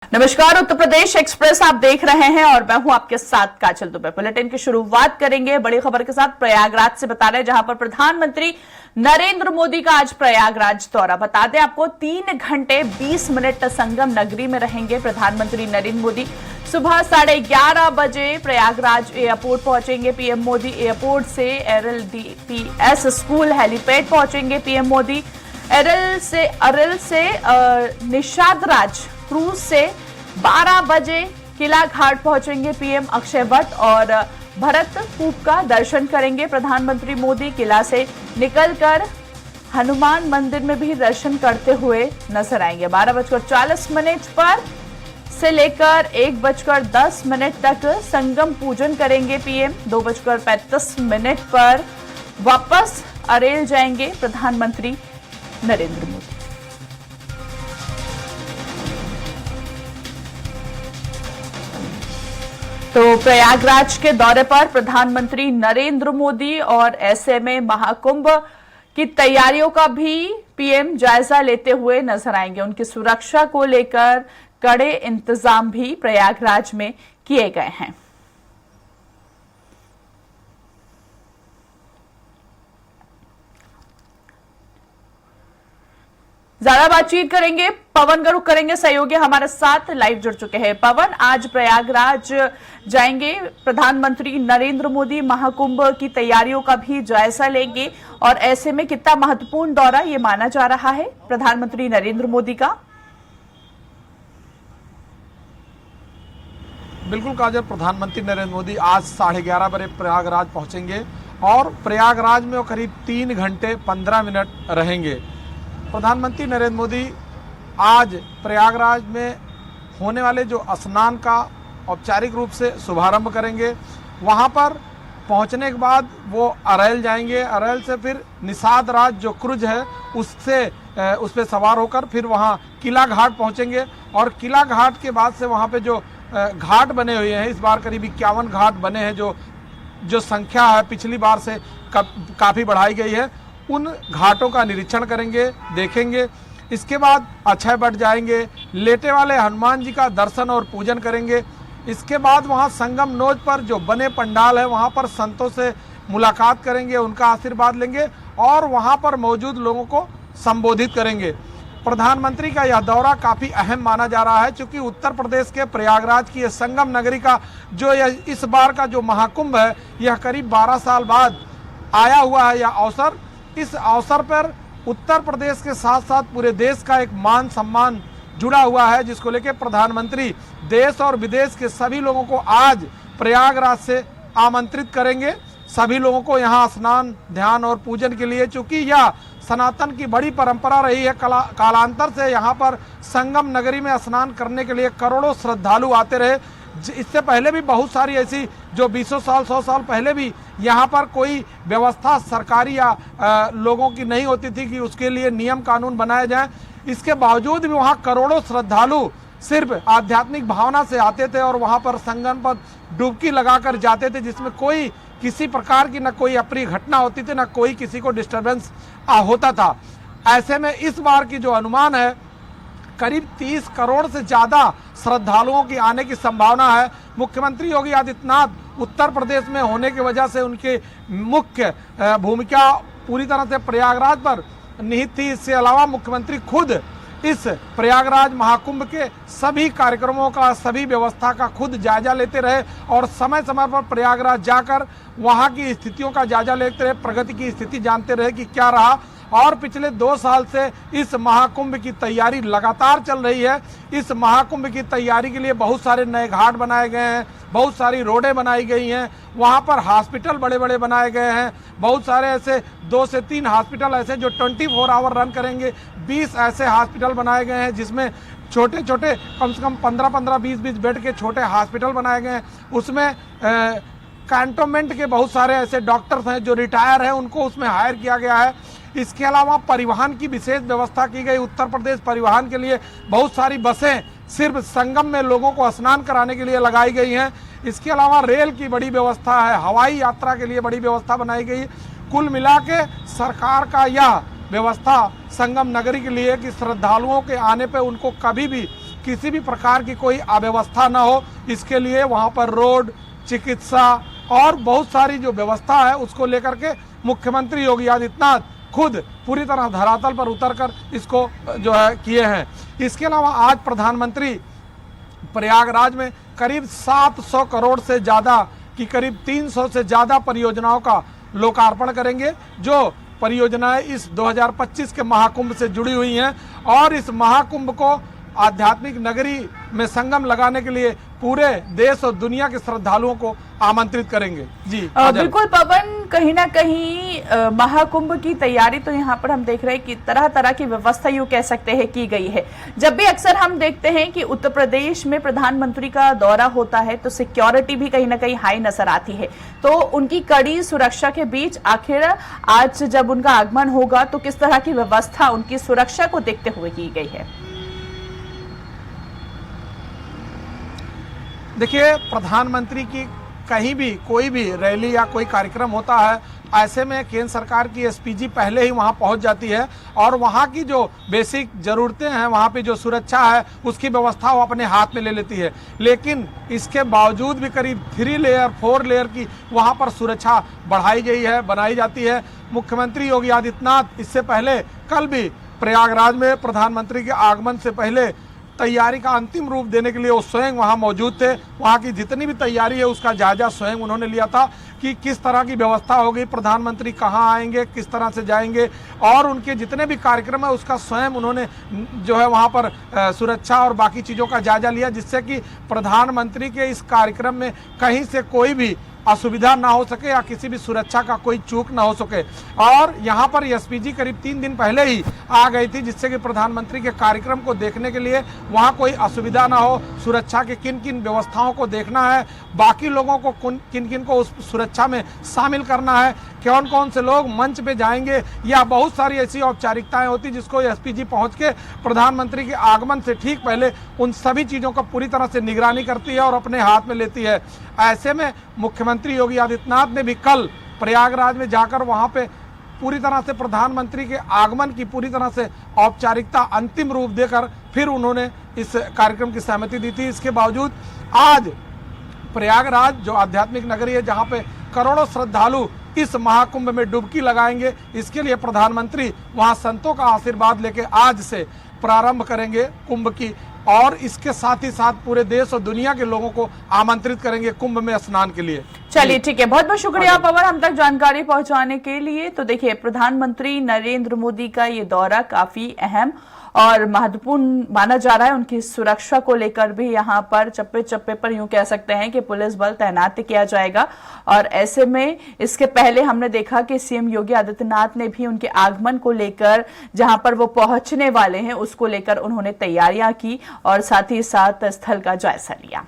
नमस्कार, उत्तर प्रदेश एक्सप्रेस आप देख रहे हैं और मैं हूं आपके साथ काजल दुबे। बुलेटिन की शुरुआत करेंगे बड़ी खबर के साथ प्रयागराज से। बता रहे जहां पर प्रधानमंत्री नरेंद्र मोदी का आज प्रयागराज दौरा। बता दें आपको 3 घंटे 20 मिनट संगम नगरी में रहेंगे प्रधानमंत्री नरेंद्र मोदी। सुबह 11:30 बजे प्रयागराज एयरपोर्ट पहुंचेंगे पीएम मोदी। एयरपोर्ट से LLDPS स्कूल हेलीपैड पहुंचेंगे पीएम मोदी। अरल से निषाद राज क्रूज से 12 बजे किला घाट पहुंचेंगे पीएम। अक्षय वट और भरत कूप का दर्शन करेंगे प्रधानमंत्री मोदी। किला से निकलकर हनुमान मंदिर में भी दर्शन करते हुए नजर आएंगे। 12:40 पर से लेकर 1:10 तक संगम पूजन करेंगे पीएम। 2:35 पर वापस अरेल जाएंगे प्रधानमंत्री नरेंद्र मोदी। तो प्रयागराज के दौरे पर प्रधानमंत्री नरेंद्र मोदी और ऐसे में महाकुंभ की तैयारियों का भी पीएम जायजा लेते हुए नजर आएंगे। उनकी सुरक्षा को लेकर कड़े इंतजाम भी प्रयागराज में किए गए हैं। ज्यादा बातचीत करेंगे, पवन का रुख करेंगे, सहयोगी हमारे साथ लाइव जुड़ चुके हैं। पवन, आज प्रयागराज जाएंगे प्रधानमंत्री नरेंद्र मोदी, महाकुंभ की तैयारियों का भी जायजा लेंगे और ऐसे में कितना महत्वपूर्ण दौरा ये माना जा रहा है प्रधानमंत्री नरेंद्र मोदी का? बिल्कुल काजल, प्रधानमंत्री नरेंद्र मोदी आज 11:30 बजे प्रयागराज पहुंचेंगे और प्रयागराज में वो करीब 3 घंटे 15 मिनट रहेंगे। प्रधानमंत्री नरेंद्र मोदी आज प्रयागराज में होने वाले जो स्नान का औपचारिक रूप से शुभारंभ करेंगे। वहां पर पहुंचने के बाद वो अरैल जाएंगे। अरैल से फिर निषाद राज जो क्रूज है उस पर सवार होकर फिर वहां किला घाट पहुंचेंगे और किला घाट के बाद से वहां पे जो घाट बने हुए हैं, इस बार करीब 51 घाट बने हैं। जो संख्या है पिछली बार से काफ़ी बढ़ाई गई है। उन घाटों का निरीक्षण करेंगे, देखेंगे। इसके बाद अक्षय वट जाएंगे, लेटे वाले हनुमान जी का दर्शन और पूजन करेंगे। इसके बाद वहां संगम नोज पर जो बने पंडाल है वहां पर संतों से मुलाकात करेंगे, उनका आशीर्वाद लेंगे और वहां पर मौजूद लोगों को संबोधित करेंगे। प्रधानमंत्री का यह दौरा काफ़ी अहम माना जा रहा है क्योंकि उत्तर प्रदेश के प्रयागराज की संगम नगरी का जो इस बार का जो महाकुंभ है, यह करीब 12 साल बाद आया हुआ है। यह अवसर, इस अवसर पर उत्तर प्रदेश के साथ साथ पूरे देश का एक मान सम्मान जुड़ा हुआ है, जिसको लेकर प्रधानमंत्री देश और विदेश के सभी लोगों को आज प्रयागराज से आमंत्रित करेंगे। सभी लोगों को यहाँ स्नान, ध्यान और पूजन के लिए, चूंकि यह सनातन की बड़ी परंपरा रही है। कालांतर से यहाँ पर संगम नगरी में स्नान करने के लिए करोड़ों श्रद्धालु आते रहे। इससे पहले भी बहुत सारी ऐसी जो 20 साल 100 साल पहले भी यहाँ पर कोई व्यवस्था सरकारी या लोगों की नहीं होती थी कि उसके लिए नियम कानून बनाए जाएं। इसके बावजूद भी वहाँ करोड़ों श्रद्धालु सिर्फ आध्यात्मिक भावना से आते थे और वहाँ पर संगम पर डुबकी लगाकर जाते थे, जिसमें कोई किसी प्रकार की न कोई अप्रिय घटना होती थी, न कोई किसी को डिस्टर्बेंस होता था। ऐसे में इस बार की जो अनुमान है, करीब 30 करोड़ से ज़्यादा श्रद्धालुओं की आने की संभावना है। मुख्यमंत्री योगी आदित्यनाथ उत्तर प्रदेश में होने की वजह से उनकी मुख्य भूमिका पूरी तरह से प्रयागराज पर निहित थी। इसके अलावा मुख्यमंत्री खुद इस प्रयागराज महाकुंभ के सभी कार्यक्रमों का, सभी व्यवस्था का खुद जायजा लेते रहे और समय समय पर प्रयागराज जाकर वहां की स्थितियों का जायजा लेते रहे, प्रगति की स्थिति जानते रहे कि क्या रहा। और पिछले 2 साल से इस महाकुंभ की तैयारी लगातार चल रही है। इस महाकुंभ की तैयारी के लिए बहुत सारे नए घाट बनाए गए हैं, बहुत सारी रोडें बनाई गई हैं, वहाँ पर हॉस्पिटल बड़े बड़े बनाए गए हैं। बहुत सारे ऐसे 2 से 3 हॉस्पिटल ऐसे जो 24 आवर रन करेंगे। 20 ऐसे हॉस्पिटल बनाए गए हैं जिसमें छोटे छोटे कम से कम 15-15, 20-20 बेड के छोटे हॉस्पिटल बनाए गए हैं। उसमें कैंटोनमेंट के बहुत सारे ऐसे डॉक्टर्स हैं जो रिटायर हैं, उनको उसमें हायर किया गया है। इसके अलावा परिवहन की विशेष व्यवस्था की गई। उत्तर प्रदेश परिवहन के लिए बहुत सारी बसें सिर्फ संगम में लोगों को स्नान कराने के लिए लगाई गई हैं। इसके अलावा रेल की बड़ी व्यवस्था है, हवाई यात्रा के लिए बड़ी व्यवस्था बनाई गई। कुल मिला के सरकार का यह व्यवस्था संगम नगरी के लिए कि श्रद्धालुओं के आने पे उनको कभी भी किसी भी प्रकार की कोई अव्यवस्था न हो, इसके लिए वहाँ पर रोड, चिकित्सा और बहुत सारी जो व्यवस्था है उसको लेकर के मुख्यमंत्री योगी आदित्यनाथ खुद पूरी तरह धरातल पर उतरकर इसको जो है किए हैं। इसके अलावा आज प्रधानमंत्री प्रयागराज में करीब 700 करोड़ से ज़्यादा की करीब 300 से ज़्यादा परियोजनाओं का लोकार्पण करेंगे, जो परियोजनाएं इस 2025 के महाकुंभ से जुड़ी हुई हैं और इस महाकुंभ को आध्यात्मिक नगरी में संगम लगाने के लिए पूरे देश और दुनिया के श्रद्धालुओं को आमंत्रित करेंगे। जी बिल्कुल पवन, कहीं ना कहीं महाकुंभ की तैयारी तो यहाँ पर हम देख रहे हैं कि तरह तरह की व्यवस्था यूं कह सकते हैं की गई है। जब भी अक्सर हम देखते हैं कि उत्तर प्रदेश में प्रधानमंत्री का दौरा होता है तो सिक्योरिटी भी कहीं ना कहीं हाई नजर आती है, तो उनकी कड़ी सुरक्षा के बीच आखिर आज जब उनका आगमन होगा तो किस तरह की व्यवस्था उनकी सुरक्षा को देखते हुए की गई है? देखिए, प्रधानमंत्री की कहीं भी कोई भी रैली या कोई कार्यक्रम होता है, ऐसे में केंद्र सरकार की एसपीजी पहले ही वहां पहुंच जाती है और वहां की जो बेसिक ज़रूरतें हैं, वहां पे जो सुरक्षा है उसकी व्यवस्था वो अपने हाथ में ले लेती है। लेकिन इसके बावजूद भी करीब 3 लेयर 4 लेयर की वहां पर सुरक्षा बढ़ाई गई है, बनाई जाती है। मुख्यमंत्री योगी आदित्यनाथ इससे पहले कल भी प्रयागराज में प्रधानमंत्री के आगमन से पहले तैयारी का अंतिम रूप देने के लिए वो स्वयं वहां मौजूद थे। वहां की जितनी भी तैयारी है उसका जायजा स्वयं उन्होंने लिया था कि किस तरह की व्यवस्था होगी, प्रधानमंत्री कहां आएंगे, किस तरह से जाएंगे और उनके जितने भी कार्यक्रम है उसका स्वयं उन्होंने जो है वहां पर सुरक्षा और बाकी चीज़ों का जायजा लिया, जिससे कि प्रधानमंत्री के इस कार्यक्रम में कहीं से कोई भी असुविधा ना हो सके या किसी भी सुरक्षा का कोई चूक ना हो सके। और यहाँ पर एसपीजी करीब 3 दिन पहले ही आ गई थी, जिससे कि प्रधानमंत्री के कार्यक्रम को देखने के लिए वहाँ कोई असुविधा ना हो, सुरक्षा के किन किन व्यवस्थाओं को देखना है, बाकी लोगों को किन किन को उस सुरक्षा में शामिल करना है, कौन कौन से लोग मंच पे जाएंगे, या बहुत सारी ऐसी औपचारिकताएं होती जिसको एसपीजी पहुँच के प्रधानमंत्री के आगमन से ठीक पहले उन सभी चीज़ों का पूरी तरह से निगरानी करती है और अपने हाथ में लेती है। ऐसे में मुख्यमंत्री योगी आदित्यनाथ ने भी कल प्रयागराज में जाकर वहां पे पूरी तरह से प्रधानमंत्री के आगमन की पूरी तरह से औपचारिकता अंतिम रूप देकर फिर उन्होंने इस कार्यक्रम की सहमति दी थी। इसके बावजूद आज प्रयागराज जो आध्यात्मिक नगरी है, जहां पे करोड़ों श्रद्धालु इस महाकुंभ में डुबकी लगाएंगे, इसके लिए प्रधानमंत्री वहां संतों का आशीर्वाद लेके आज से प्रारंभ करेंगे कुंभ की, और इसके साथ ही साथ पूरे देश और दुनिया के लोगों को आमंत्रित करेंगे कुंभ में स्नान के लिए। चलिए ठीक है, बहुत बहुत शुक्रिया पवन हम तक जानकारी पहुंचाने के लिए। तो देखिए, प्रधानमंत्री नरेंद्र मोदी का ये दौरा काफी अहम और महत्वपूर्ण माना जा रहा है। उनकी सुरक्षा को लेकर भी यहाँ पर चप्पे चप्पे पर यूं कह सकते हैं कि पुलिस बल तैनात किया जाएगा। और ऐसे में इसके पहले हमने देखा कि सीएम योगी आदित्यनाथ ने भी उनके आगमन को लेकर, जहां पर वो पहुंचने वाले हैं उसको लेकर उन्होंने तैयारियां की और साथ ही साथ स्थल का जायजा लिया।